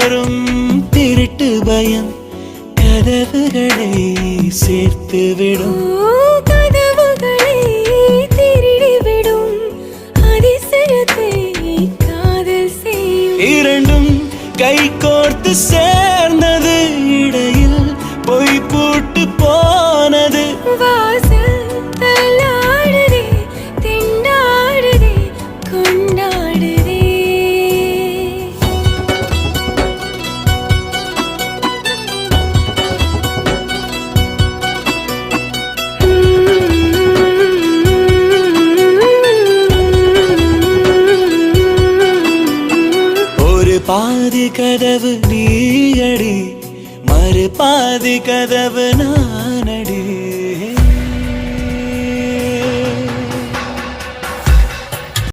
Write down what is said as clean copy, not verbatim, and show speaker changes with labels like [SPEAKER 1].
[SPEAKER 1] வரும் திருட்டு பயம் கதவுகளை சேர்த்துவிடும்.
[SPEAKER 2] கதவுகளை திருடிவிடும் அதிசயத்தை காதல் செய்யும்.
[SPEAKER 1] இரண்டும் கை கோர்த்து சேர்ந்தது, இடையில் பொய் பூட்டு போனது.
[SPEAKER 2] வாசல் தள்ளாடுதே, திண்டாடுதே, கொண்டாடுதே.
[SPEAKER 1] ஒரு பாதி கதவு நீயடி, மறு பாதி கதவு நானடி.